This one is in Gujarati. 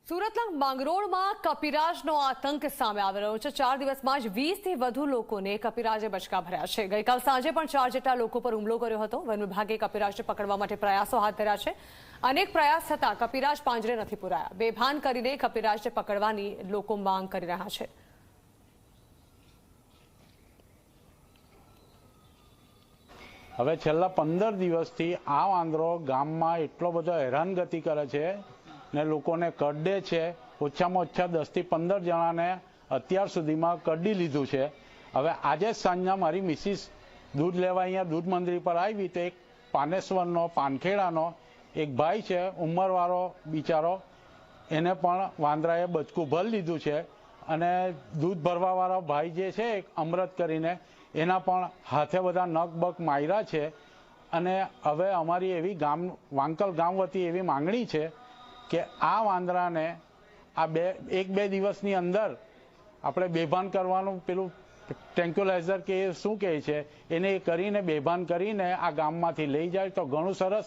સુરતના માંગરોળમાં કપિરાજનો આતંક સામે આવી રહ્યો છે। 4 દિવસમાં જ 20 થી વધુ લોકોને કપિરાજે બચકા ભર્યા છે। ગઈકાલ સાંજે પણ 4 જેટલા લોકો પર હુમલો કર્યો હતો। વન વિભાગે કપિરાજને પકડવા માટે પ્રયાસો હાથ ધર્યા છે। અનેક પ્રયાસ થતાં કપિરાજ પાંજરે નથી પુરાયા। બેભાન કરીને કપિરાજને પકડવાની લોકો માંગ કરી રહ્યા છે। હવે છેલ્લા 15 દિવસથી આ વાંદરો ગામમાં એટલો બધો હેરાનગતિ કરે છે ને લોકોને કરડે છે। ઓછામાં ઓછા 10 થી 15 જણાને અત્યાર સુધીમાં કરડી લીધું છે। હવે આજે સાંજના મારી મિસિસ દૂધ લેવા અહીંયા દૂધ મંદિર પર આવી તો એક પાનેશ્વરનો પાનખેડાનો એક ભાઈ છે ઉંમરવાળો બિચારો, એને પણ વાંદરાએ બચકું ભરી લીધું છે અને દૂધ ભરવાવાળો ભાઈ જે છે એક અમૃત કરીને એના પણ હાથે બધા નખ બક માર્યા છે। અને હવે અમારી એવી વાંકલ ગામ વતી એવી માંગણી છે કે આ વાંદરાને આ 1-2 દિવસની અંદર આપણે બેભાન કરવાનું પેલું ટ્રેન્ક્યુલાઇઝર કે શું કહે છે એને કરીને બેભાન કરીને આ ગામમાંથી લઈ જાય તો ઘણું સરસ।